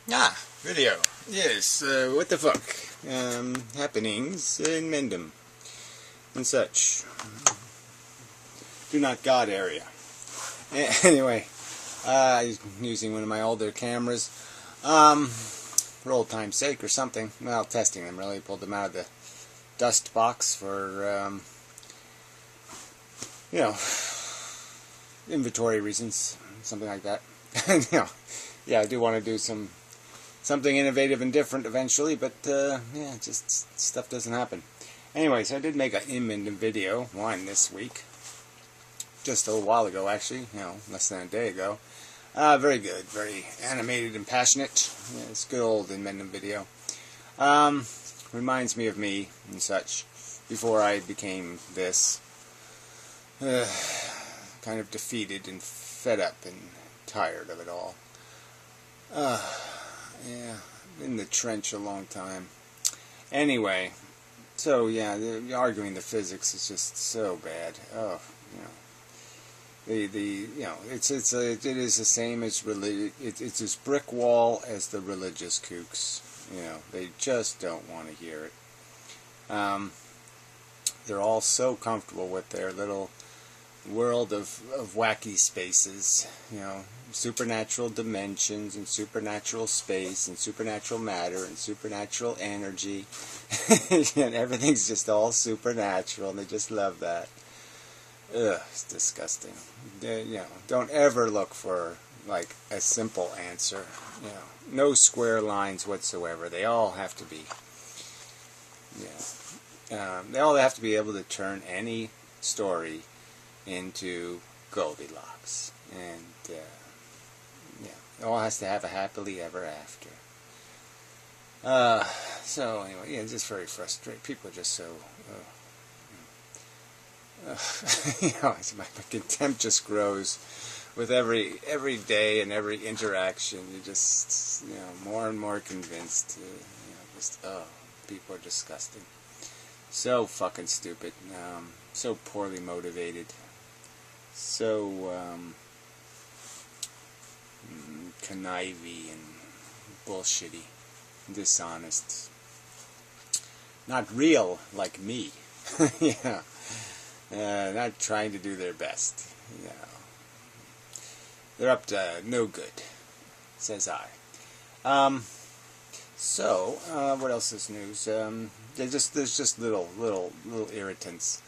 Video. Yes, what the fuck? Happenings in Mendham and such. Do not God area. Anyway, I'm using one of my older cameras, for old time's sake or something. Well, testing them really. Pulled them out of the dust box for, inventory reasons, something like that. Yeah, I do want to do something innovative and different eventually, but yeah, just stuff doesn't happen. Anyway, so I did make an imminent video, one this week, just a little while ago actually, less than a day ago. Very good, very animated and passionate. Yeah, it's good old Inmendham video. Reminds me of me and such before I became this. Kind of defeated and fed up and tired of it all. Yeah, in the trench a long time. Anyway, so yeah, arguing the physics is just so bad. Oh, it is the same as it's as brick wall as the religious kooks. They just don't want to hear it. They're all so comfortable with their little world of wacky spaces, supernatural dimensions and supernatural space and supernatural matter and supernatural energy and everything's just all supernatural and they just love that. Ugh, it's disgusting. Don't ever look for like a simple answer. No square lines whatsoever. They all have to be they all have to be able to turn any story into Goldilocks, and it all has to have a happily ever after. So anyway, it's just very frustrating. People are just so, my contempt just grows with every day and every interaction. You're just, more and more convinced. People are disgusting. So fucking stupid. So poorly motivated. So conniving and bullshitty, dishonest, not real like me. Not trying to do their best. They're up to no good, says I. So what else is news? There's just little irritants.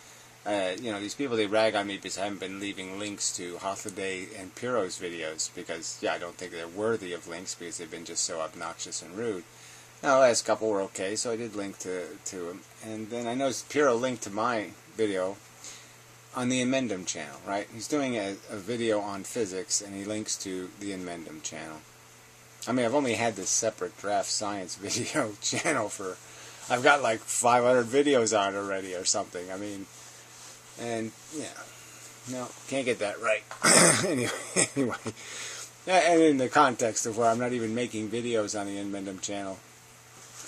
These people, they rag on me because I haven't been leaving links to Holiday and Piro's videos because, I don't think they're worthy of links because they've been just so obnoxious and rude. Now, the last couple were okay, so I did link to them. And then I noticed Piro linked to my video on the Inmendham channel, right? He's doing a video on physics, and he links to the Inmendham channel. I mean, I've only had this separate draft science video channel for, I've got like 500 videos on it already or something. I mean, and no, can't get that right. anyway, and in the context of where I'm not even making videos on the Inmendham channel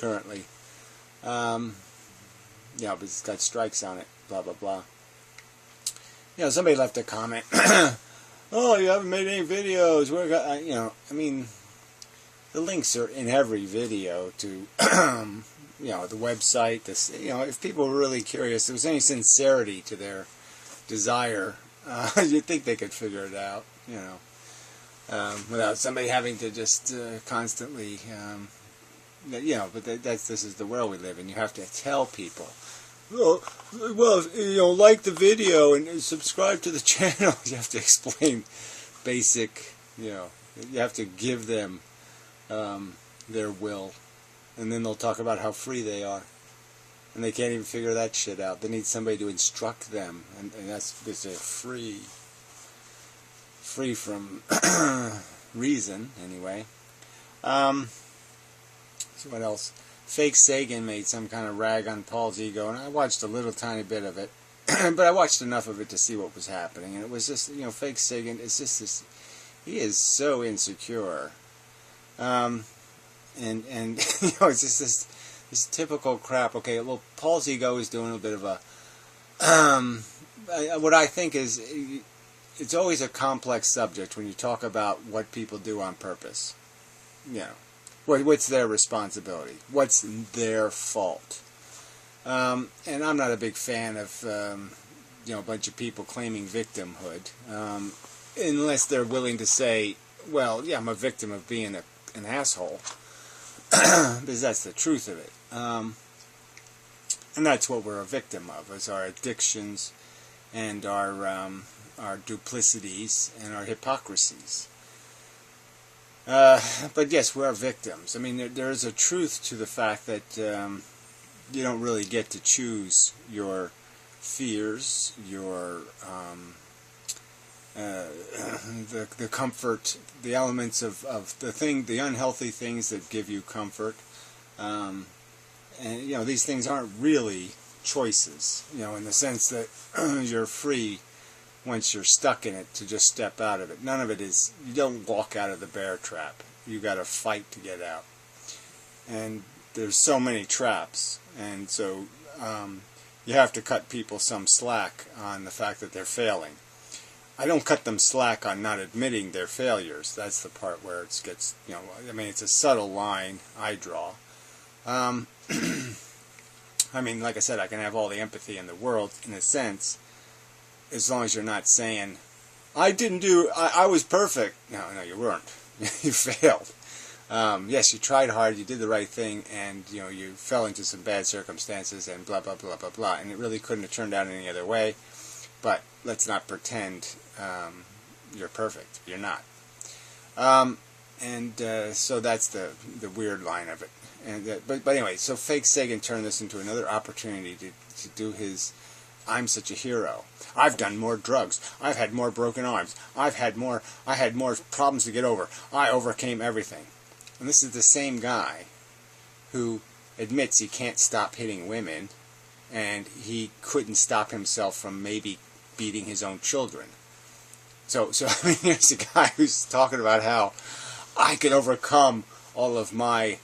currently, but it's got strikes on it, blah blah blah. Somebody left a comment. Oh, you haven't made any videos. I mean, the links are in every video to. The website, if people were really curious, if there was any sincerity to their desire, you'd think they could figure it out, without somebody having to just constantly, but this is the world we live in. You have to tell people, like the video and subscribe to the channel. You have to explain basic, you have to give them their will. And then they'll talk about how free they are. And they can't even figure that shit out. They need somebody to instruct them. And that's because they're free. Free from reason, anyway. So what else? Fake Sagan made some kind of rag on Paul's ego. And I watched a little tiny bit of it. But I watched enough of it to see what was happening. And it was just, Fake Sagan, it's just this... He is so insecure. And it's just this typical crap. Okay, well, Paul's ego is doing a bit of a what I think is it's always a complex subject when you talk about what people do on purpose. What's their responsibility? What's their fault? And I'm not a big fan of a bunch of people claiming victimhood, unless they're willing to say, well, yeah, I'm a victim of being an asshole, because that's the truth of it. And that's what we're a victim of, is our addictions and our duplicities and our hypocrisies. But yes, we are victims. I mean, there is a truth to the fact that you don't really get to choose your fears, your the comfort, the elements of the unhealthy things that give you comfort. And these things aren't really choices, in the sense that you're free once you're stuck in it to just step out of it. None of it is, you don't walk out of the bear trap. You got to fight to get out. And there's so many traps, and so you have to cut people some slack on the fact that they're failing. I don't cut them slack on not admitting their failures. That's the part where it gets, I mean, it's a subtle line I draw. I mean, like I said, I can have all the empathy in the world, in a sense, as long as you're not saying, I was perfect. No, you weren't. You failed. Yes, you tried hard, you did the right thing, and, you fell into some bad circumstances, and blah, blah, blah, blah, blah, and it really couldn't have turned out any other way, but let's not pretend you're perfect. You're not. So that's the weird line of it. And but anyway, so Fake Sagan turned this into another opportunity to do his I'm such a hero. I've done more drugs. I've had more broken arms. I had more problems to get over. I overcame everything. And this is the same guy who admits he can't stop hitting women, and he couldn't stop himself from maybe beating his own children. So I mean, here's a guy who's talking about how I could overcome all of my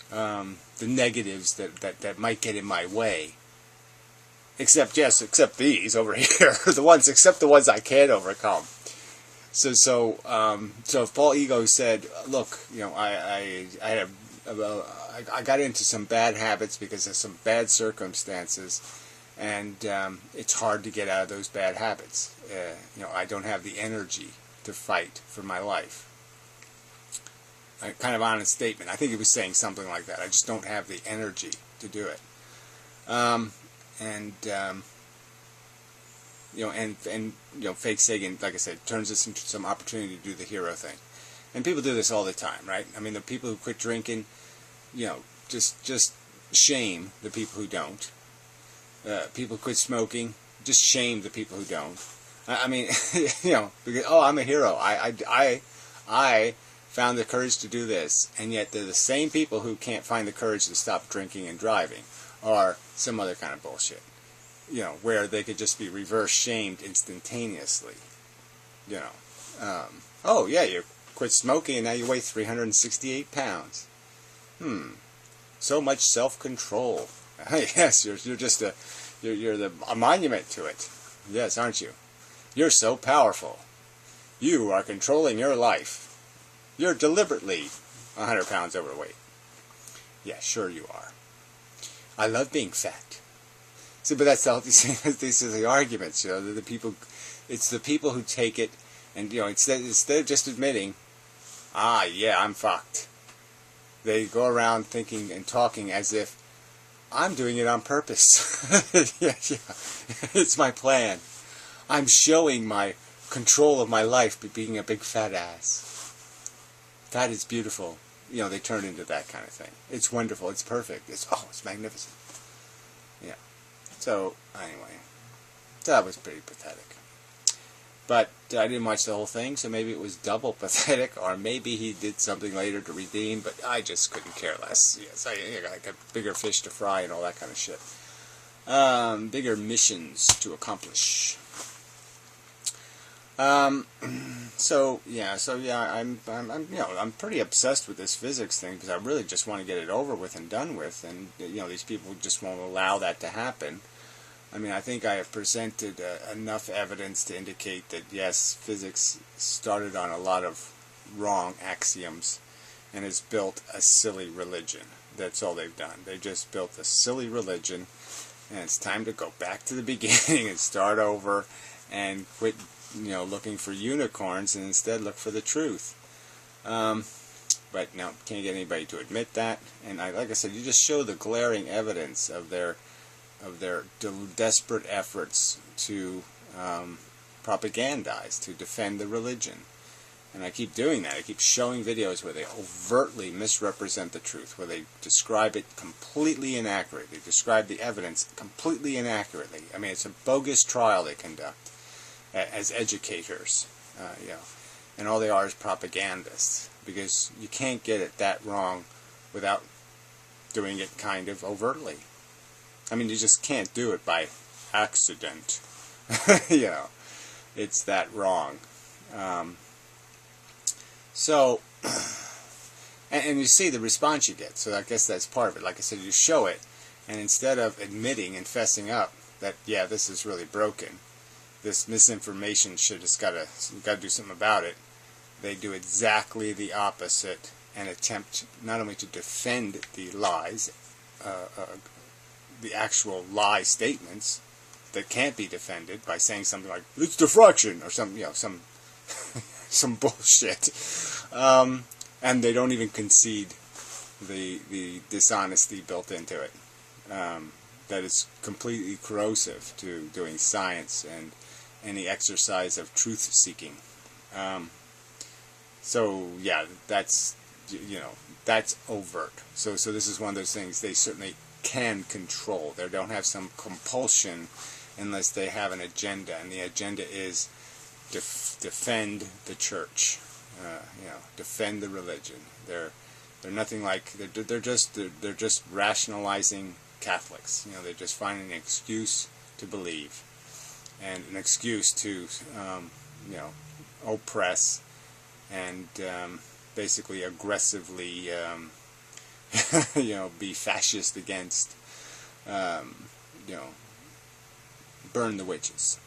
the negatives that might get in my way. Except these over here, except the ones I can't overcome. So if Paul Ego said, look, I got into some bad habits because of some bad circumstances, and it's hard to get out of those bad habits. I don't have the energy to fight for my life. A kind of honest statement. I think he was saying something like that. I just don't have the energy to do it. Fake Sagan, like I said, turns this into some opportunity to do the hero thing. And people do this all the time, right? I mean, the people who quit drinking, just shame the people who don't. People quit smoking, just shame the people who don't. I mean, because, I'm a hero. I found the courage to do this, and yet they're the same people who can't find the courage to stop drinking and driving, or some other kind of bullshit, where they could just be reverse shamed instantaneously. Oh yeah, you quit smoking and now you weigh 368 pounds. So much self-control. Yes, you're just a monument to it. Yes, aren't you? You're so powerful. You are controlling your life. You're deliberately 100 pounds overweight. Yeah, sure you are. I love being fat. See, but that's all these are the arguments, the people. It's the people who take it, and instead of just admitting, yeah, I'm fucked, they go around thinking and talking as if I'm doing it on purpose. yeah, it's my plan. I'm showing my control of my life by being a big fat ass. That is beautiful. They turn into that kind of thing. It's wonderful. It's perfect. It's magnificent. Yeah. So, anyway. That was pretty pathetic. But I didn't watch the whole thing, so maybe it was double pathetic, or maybe he did something later to redeem, but I just couldn't care less. Yes, I got bigger fish to fry and all that kind of shit. Bigger missions to accomplish. I'm pretty obsessed with this physics thing because I really just want to get it over with and done with, and these people just won't allow that to happen. I mean, I think I have presented enough evidence to indicate that yes, physics started on a lot of wrong axioms, and has built a silly religion. That's all they've done. They just built a silly religion, and it's time to go back to the beginning and start over and quit, looking for unicorns and instead look for the truth. But no, can't get anybody to admit that. And like I said, you just show the glaring evidence of their desperate efforts to propagandize, to defend the religion. And I keep doing that. I keep showing videos where they overtly misrepresent the truth, where they describe it completely inaccurately, describe the evidence completely inaccurately. I mean, it's a bogus trial they conduct as educators, and all they are is propagandists, because you can't get it that wrong without doing it kind of overtly. I mean, you just can't do it by accident. It's that wrong. So, and you see the response you get, so I guess that's part of it. Like I said, you show it, and instead of admitting and fessing up that, yeah, this is really broken, this misinformation got to do something about it, they do exactly the opposite and attempt not only to defend the lies, the actual lie statements that can't be defended by saying something like, it's deflection, or some some bullshit, and they don't even concede the dishonesty built into it, that is completely corrosive to doing science and any exercise of truth-seeking. So yeah, that's overt. So this is one of those things they certainly can control. They don't have some compulsion unless they have an agenda, and the agenda is defend the church, defend the religion. They're nothing like they're just rationalizing Catholics. They're just finding an excuse to believe, and an excuse to oppress and basically aggressively be fascist against, burn the witches.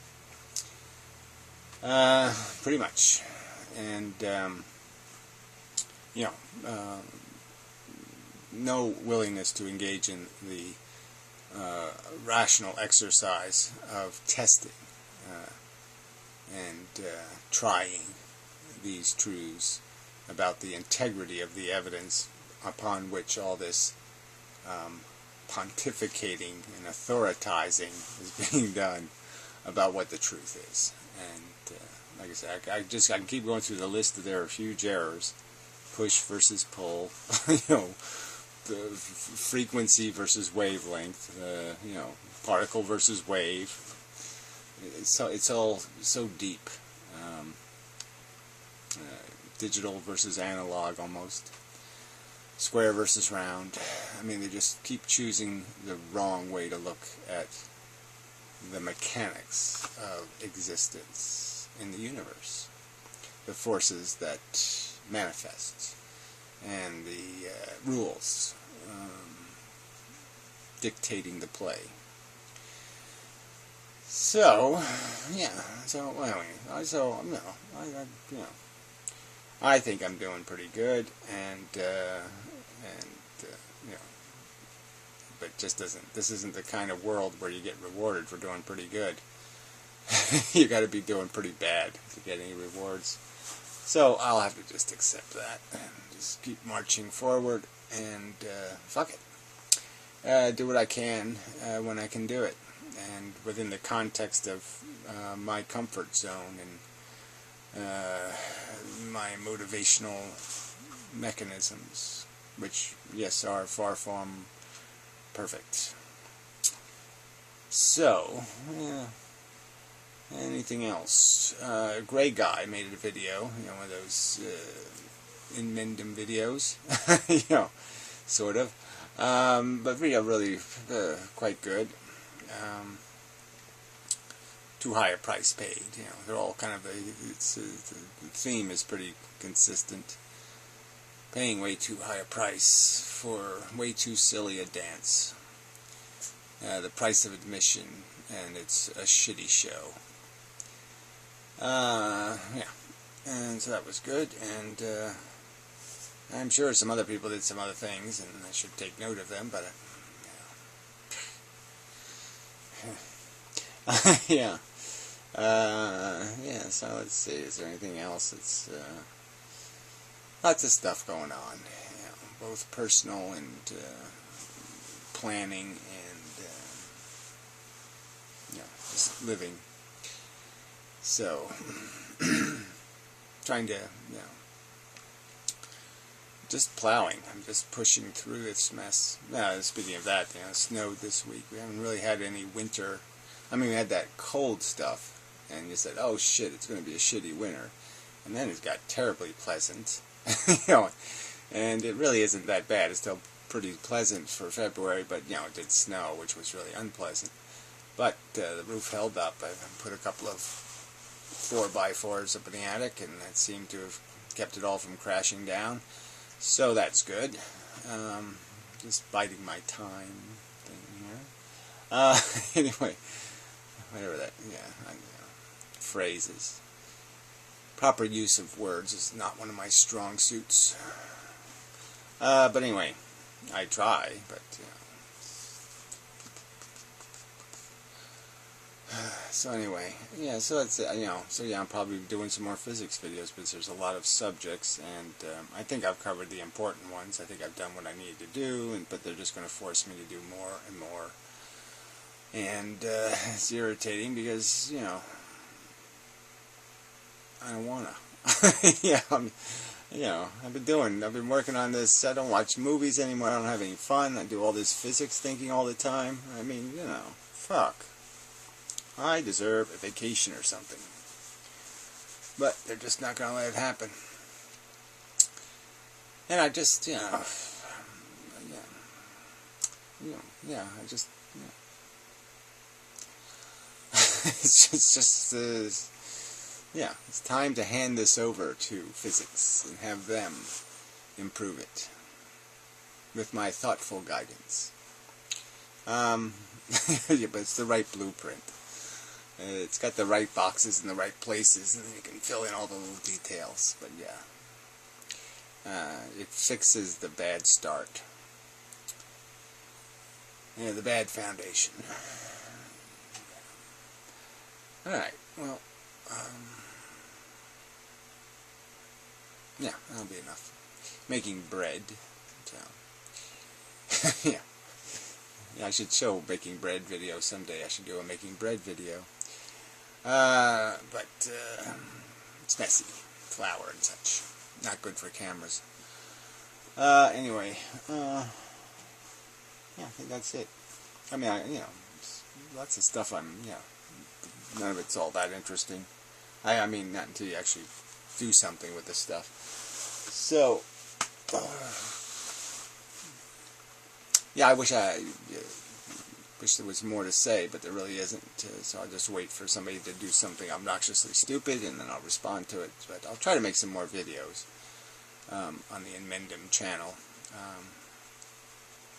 Pretty much. And, no willingness to engage in the rational exercise of testing and trying these truths about the integrity of the evidence upon which all this pontificating and authoritizing is being done about what the truth is. And like I said, I can keep going through the list of their huge errors: push versus pull, the frequency versus wavelength, particle versus wave. It's all so deep. Digital versus analog, almost. Square versus round. I mean, they just keep choosing the wrong way to look at the mechanics of existence in the universe, the forces that manifest, and the rules dictating the play. So, yeah. So, I think I'm doing pretty good, and but this isn't the kind of world where you get rewarded for doing pretty good. You got to be doing pretty bad to get any rewards. So I'll have to just accept that and just keep marching forward and fuck it. Do what I can when I can do it, and within the context of my comfort zone and my motivational mechanisms, which, yes, are far from perfect. So, yeah. Anything else? Gray Guy made a video, one of those in-mendum videos, sort of. But video really quite good. Too high a price paid. They're all kind of the theme is pretty consistent. Paying way too high a price for way too silly a dance. The price of admission, and it's a shitty show. Yeah, and so that was good. And I'm sure some other people did some other things, and I should take note of them, but yeah. Yeah, so let's see, is there anything else? It's lots of stuff going on, both personal and planning and just living. So trying to, just plowing. I'm just pushing through this mess. Speaking of that, it snowed this week. We haven't really had any winter. I mean, we had that cold stuff, and you said, oh shit, it's going to be a shitty winter. And then it got terribly pleasant. And it really isn't that bad. It's still pretty pleasant for February, but, it did snow, which was really unpleasant. But the roof held up. I put a couple of 4x4s up in the attic, and that seemed to have kept it all from crashing down. So that's good. Just biding my time thing here. Anyway, whatever that, phrases. Proper use of words is not one of my strong suits. But anyway, I try, but, so anyway, so that's it, I'm probably doing some more physics videos because there's a lot of subjects, and I think I've covered the important ones. I think I've done what I need to do, but they're just going to force me to do more and more. And it's irritating because, I don't want to. I've been working on this. I don't watch movies anymore. I don't have any fun. I do all this physics thinking all the time. I mean, fuck. I deserve a vacation or something. But they're just not going to let it happen. And I just, it's time to hand this over to physics and have them improve it with my thoughtful guidance. But it's the right blueprint. It's got the right boxes in the right places, and you can fill in all the little details. But it fixes the bad start. The bad foundation. Alright, well, that'll be enough. Making bread. So, I should show making bread video someday. I should do a making bread video. But it's messy. Flour and such. Not good for cameras. Anyway, I think that's it. I mean, lots of stuff none of it's all that interesting. I mean, not until you actually do something with this stuff. So, I wish there was more to say, but there really isn't. So I'll just wait for somebody to do something obnoxiously stupid, and then I'll respond to it. But I'll try to make some more videos on the Inmendum channel.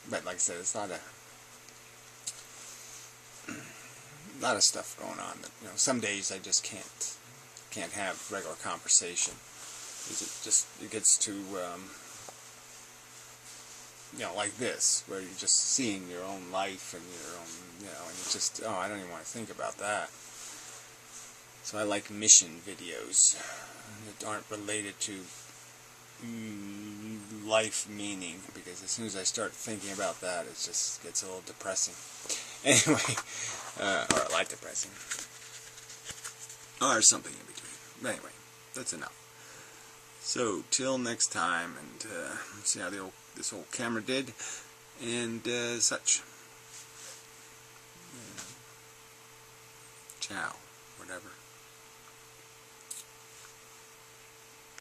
But like I said, it's not a lot of stuff going on. That, some days I just can't have regular conversation. It gets to like this, where you're just seeing your own life and your own, and it's just, I don't even want to think about that. So I like mission videos that aren't related to life meaning, because as soon as I start thinking about that, it just gets a little depressing. Anyway, or a lot depressing. Or something in between. But anyway, that's enough. So, till next time, and see how this old camera did, and such. Ciao, whatever.